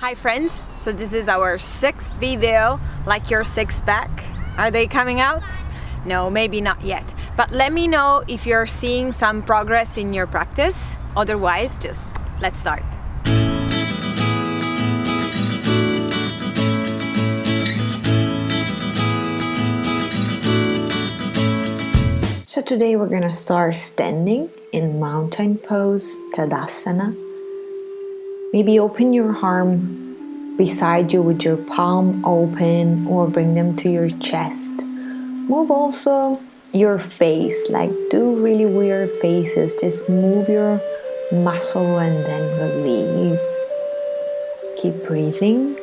Hi friends, so this is our sixth video, like your six pack. Are they coming out? No, maybe not yet. But let me know if you're seeing some progress in your practice. Otherwise, just let's start. So today we're gonna start standing in mountain pose, Tadasana. Maybe open your arm beside you with your palm open or bring them to your chest. Move also your face, like do really weird faces. Just move your muscle and then release. Keep breathing.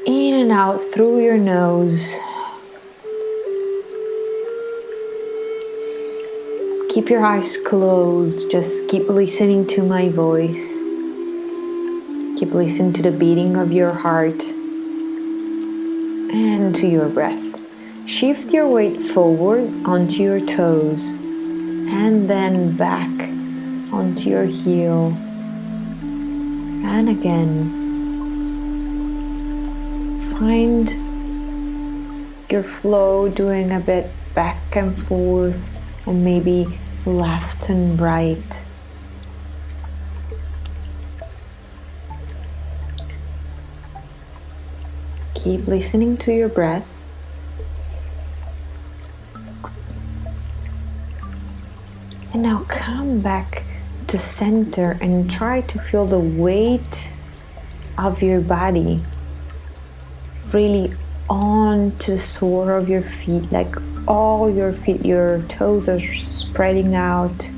In and out through your nose. Keep your eyes closed, just keep listening to my voice. Keep listening to the beating of your heart and to your breath. Shift your weight forward onto your toes and then back onto your heel. And again, find your flow doing a bit back and forth and maybe left and right. Keep listening to your breath. And now come back to center and try to feel the weight of your body really onto the sole of your feet, like all your feet, your toes are spreading out.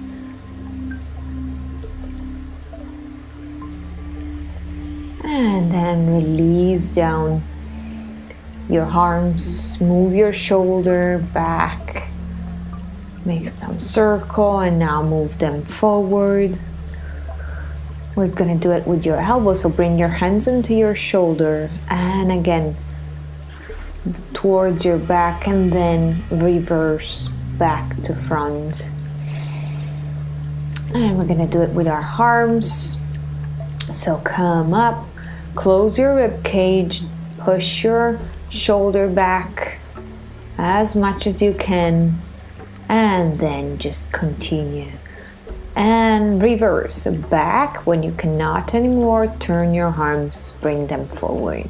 And then release down your arms, move your shoulder back, make some circle and now move them forward. We're gonna do it with your elbows, so bring your hands into your shoulder and again towards your back and then reverse back to front. And we're gonna do it with our arms. So come up, close your rib cage, push your shoulder back as much as you can, and then just continue. And reverse back. When you cannot anymore, turn your arms, bring them forward.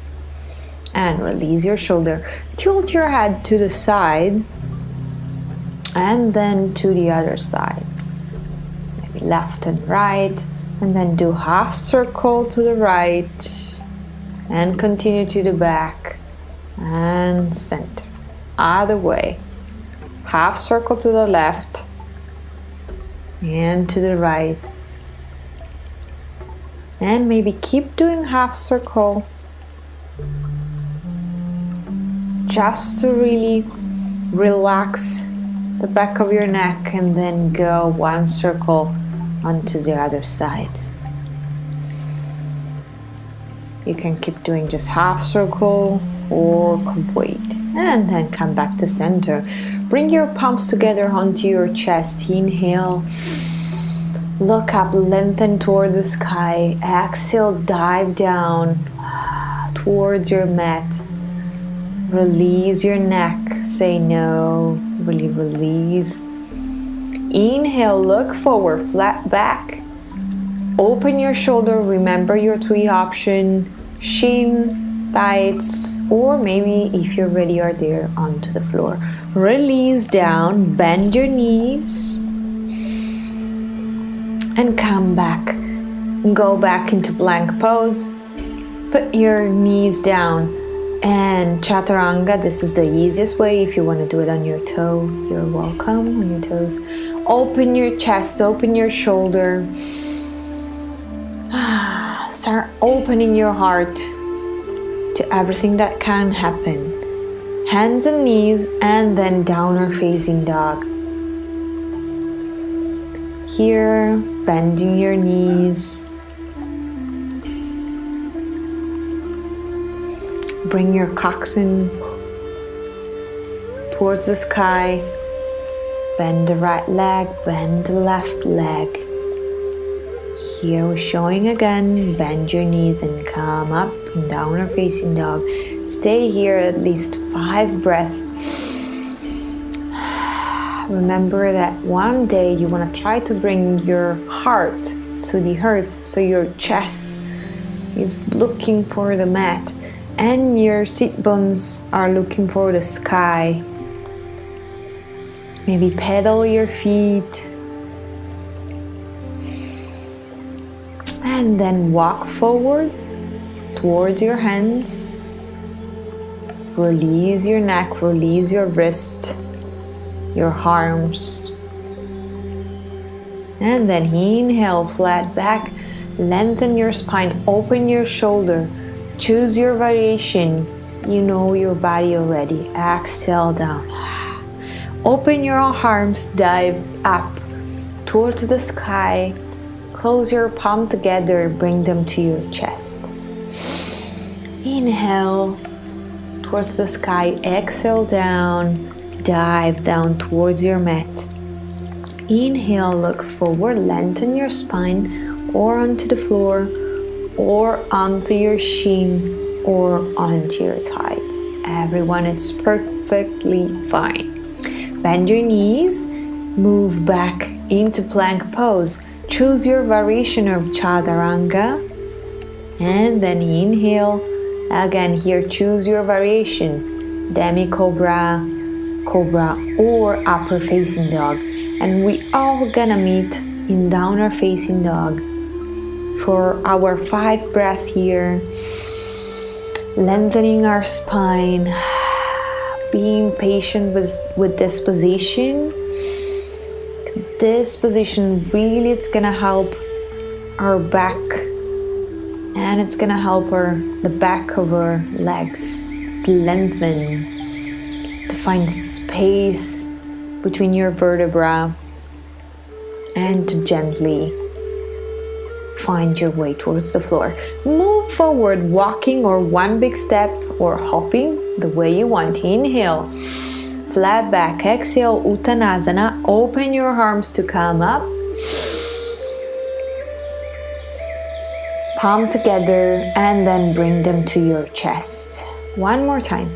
And release your shoulder. Tilt your head to the side and then to the other side. So maybe left and right, and then do half circle to the right and continue to the back and center. Other way. Half circle to the left and to the right. And maybe keep doing half circle just to really relax the back of your neck and then go one circle onto the other side. You can keep doing just half circle or complete and then come back to center. Bring your palms together onto your chest. Inhale, look up, lengthen towards the sky. Exhale, dive down towards your mat. Release your neck, say no, really release. Inhale, look forward, flat back. Open your shoulder, remember your three options, shin, thighs, or maybe if you're ready or there, onto the floor. Release down, bend your knees, and come back. Go back into plank pose, put your knees down. And Chaturanga, this is the easiest way. If you want to do it on your toe, you're welcome on your toes. Open your chest, open your shoulder. Start opening your heart to everything that can happen. Hands and knees, and then downward facing dog. Here, bending your knees. Bring your coxswain towards the sky. Bend the right leg, bend the left leg. Here we're showing again. Bend your knees and come up in downward facing dog. Stay here at least 5 breaths. Remember that one day you want to try to bring your heart to the earth, so your chest is looking for the mat and your sit bones are looking for the sky. Maybe pedal your feet and then walk forward towards your hands. Release your neck, release your wrist, your arms. And then inhale, flat back, lengthen your spine, open your shoulder, choose your variation. You know your body already. Exhale down. Open your arms, dive up towards the sky. Close your palm together, bring them to your chest. Inhale towards the sky, exhale down, dive down towards your mat. Inhale, look forward, lengthen your spine or onto the floor or onto your shin or onto your thighs. Everyone, it's perfectly fine. Bend your knees, move back into plank pose. Choose your variation of chaturanga and then inhale. Again here, choose your variation. Demi-cobra, cobra or upper facing dog. And we all gonna meet in downward facing dog for our 5 breaths here. Lengthening our spine, being patient with this position. This position really, it's gonna help our back and it's gonna help the back of our legs to lengthen, to find space between your vertebrae and to gently find your way towards the floor. Move forward, walking or one big step or hopping the way you want. Inhale, flat back, exhale, Uttanasana. Open your arms to come up. Palm together and then bring them to your chest. One more time.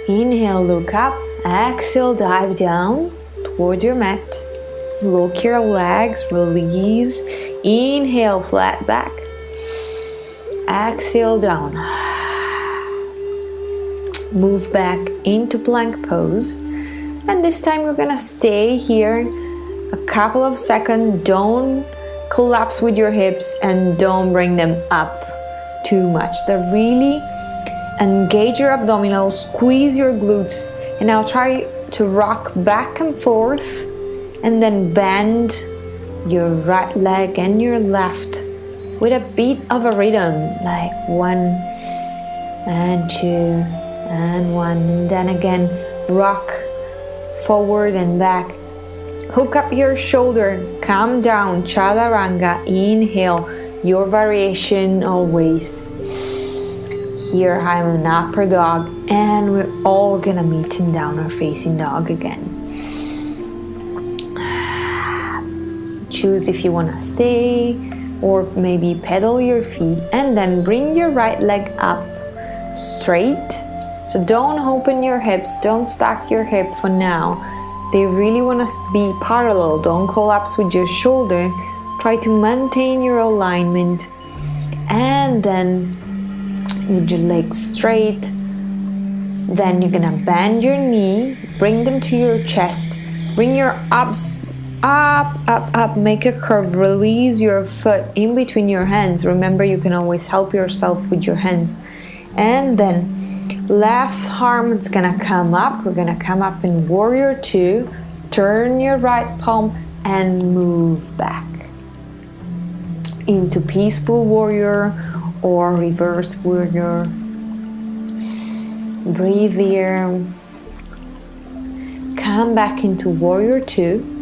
Inhale, look up. Exhale, dive down toward your mat. Lock your legs, release. Inhale, flat back. Exhale, down. Move back into plank pose. And this time we're gonna stay here a couple of seconds. Don't collapse with your hips and don't bring them up too much. They're really engage your abdominals, squeeze your glutes. And now try to rock back and forth and then bend your right leg and your left with a beat of a rhythm, like 1 and 2 and 1, and then again rock forward and back. Hook up your shoulder, come down, chaturanga. Inhale, your variation always. Here I'm an upper dog and we're all gonna meet in downward facing dog again. Choose if you wanna stay or maybe pedal your feet and then bring your right leg up straight. So don't open your hips, don't stack your hip for now. They really wanna be parallel, don't collapse with your shoulder. Try to maintain your alignment and then with your legs straight. Then you're gonna bend your knee, bring them to your chest, bring your abs up, make a curve, release your foot in between your hands. Remember, you can always help yourself with your hands. And then left arm is gonna come up. We're gonna come up in warrior 2. Turn your right palm and move back into peaceful warrior or reverse warrior. Breathe here. Come back into warrior 2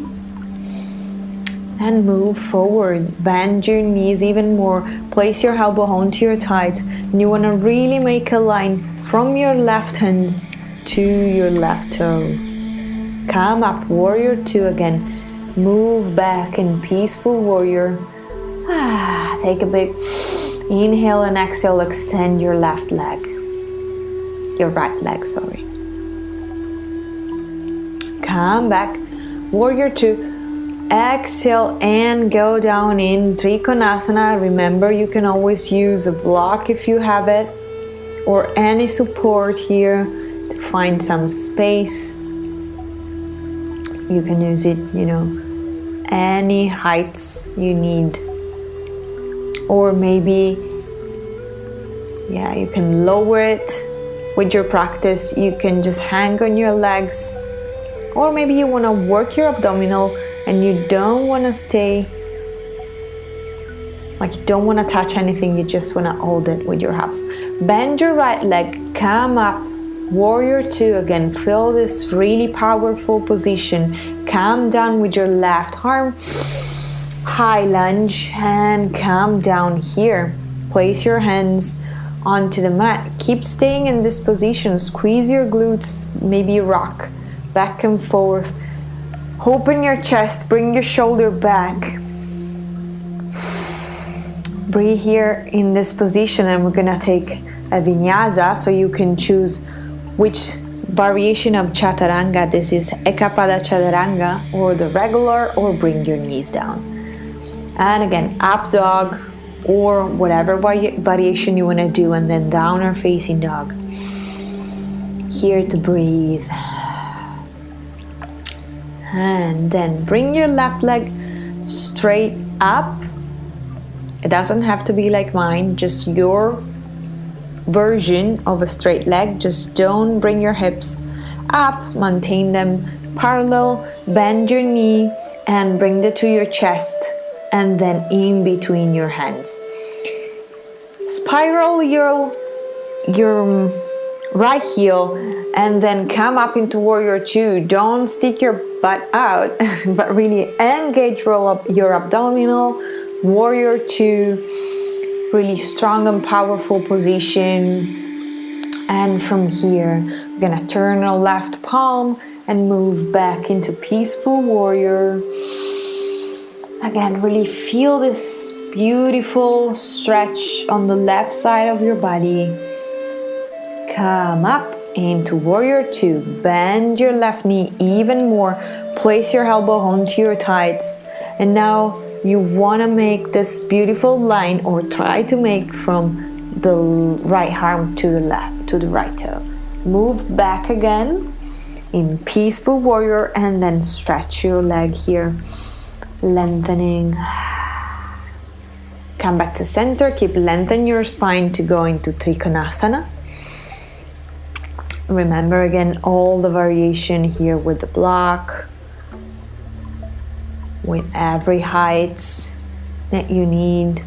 and move forward. Bend your knees even more. Place your elbow onto your thighs, and you want to really make a line from your left hand to your left toe. Come up, warrior 2 again. Move back in peaceful warrior Take a big inhale and exhale. Extend your left leg. Your right leg, sorry. Come back. Warrior 2. Exhale and go down in Trikonasana. Remember, you can always use a block if you have it, or any support here to find some space. You can use it, any heights you need. Or maybe, you can lower it with your practice. You can just hang on your legs. Or maybe you want to work your abdominal and you don't want to stay, you don't want to touch anything, you just want to hold it with your hips. Bend your right leg, come up, Warrior 2 again. Feel this really powerful position. Come down with your left arm, high lunge, and come down here. Place your hands onto the mat. Keep staying in this position. Squeeze your glutes, maybe rock back and forth. Open your chest, bring your shoulder back. Breathe here in this position, and we're gonna take a vinyasa, so you can choose which variation of chaturanga. This is Ekapada chaturanga, or the regular, or bring your knees down. And again, up dog, or whatever variation you want to do, and then down or facing dog. Here to breathe. And then bring your left leg straight up. It doesn't have to be like mine, just your version of a straight leg. Just don't bring your hips up, maintain them parallel, bend your knee and bring it to your chest, and then in between your hands. Spiral your right heel and then come up into Warrior 2. Don't stick your butt out, but really engage, roll up your abdominal. Warrior 2, really strong and powerful position. And from here, we're gonna turn our left palm and move back into Peaceful Warrior. Again, really feel this beautiful stretch on the left side of your body. Come up into Warrior 2. Bend your left knee even more. Place your elbow onto your thighs. And now you want to make this beautiful line, or try to make, from the right arm to the left, to the right toe. Move back again in Peaceful Warrior, and then stretch your leg here, lengthening. Come back to center. Keep lengthening your spine to go into Trikonasana. Remember again all the variation here with the block, with every height that you need.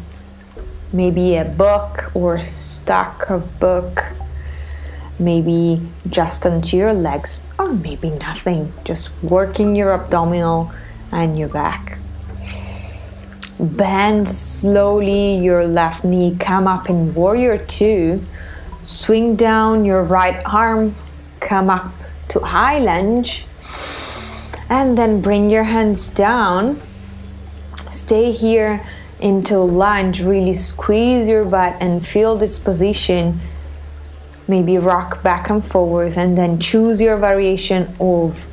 Maybe a book or stack of book, maybe just onto your legs, or maybe nothing, just working your abdominal and your back. Bend slowly your left knee, come up in Warrior 2, swing down your right arm, come up to high lunge, and then bring your hands down. Stay here into lunge, really squeeze your butt and feel this position. Maybe rock back and forth, and then choose your variation of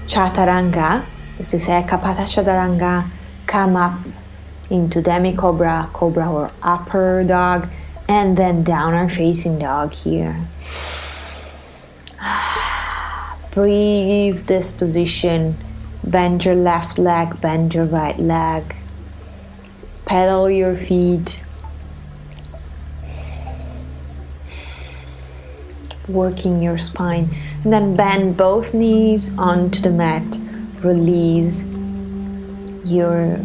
chaturanga. This is Ekapada chaturanga. Come up into demi cobra, cobra or upper dog, and then downward facing dog here. Breathe this position. Bend your left leg, bend your right leg. Pedal your feet. Working your spine. And then bend both knees onto the mat. Release your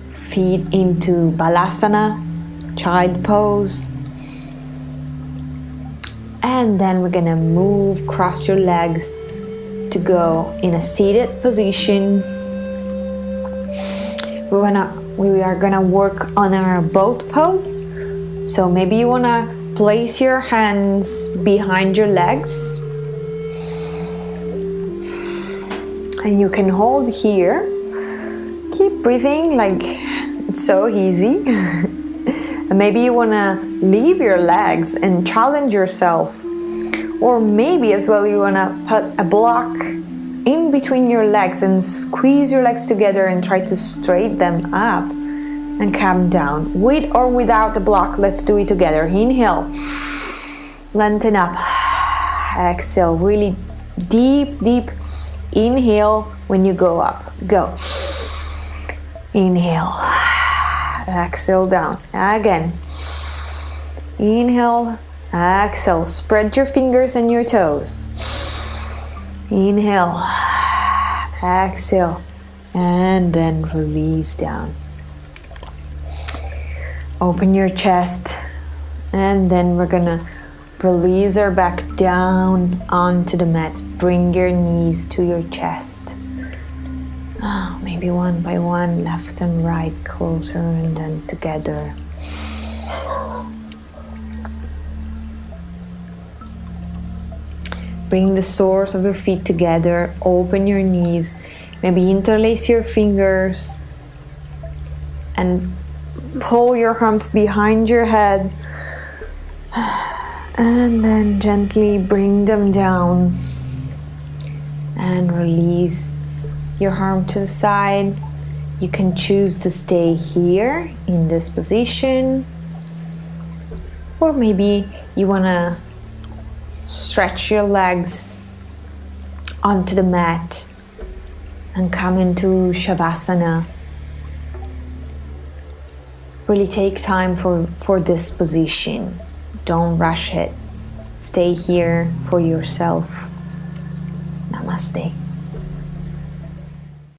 feet into Balasana, child pose. And then we're gonna move, cross your legs to go in a seated position. We are gonna work on our boat pose. So maybe you wanna place your hands behind your legs, and you can hold here. Keep breathing, like It's so easy. And maybe you want to leave your legs and challenge yourself. Or maybe as well you want to put a block in between your legs and squeeze your legs together and try to straighten them up and come down. With or without the block, let's do it together. Inhale, lengthen up. Exhale, really deep inhale when you go up. Go. Inhale. Exhale down. Again. Inhale. Exhale. Spread your fingers and your toes. Inhale. Exhale. And then release down. Open your chest. And then we're gonna release our back down onto the mat. Bring your knees to your chest. Maybe one by one, left and right, closer and then together. Bring the soles of your feet together. Open your knees. Maybe interlace your fingers and pull your arms behind your head. And then gently bring them down and release your arm to the side. You can choose to stay here in this position, or maybe you want to stretch your legs onto the mat and come into Shavasana. Really take time for this position. Don't rush it. Stay here for yourself. Namaste.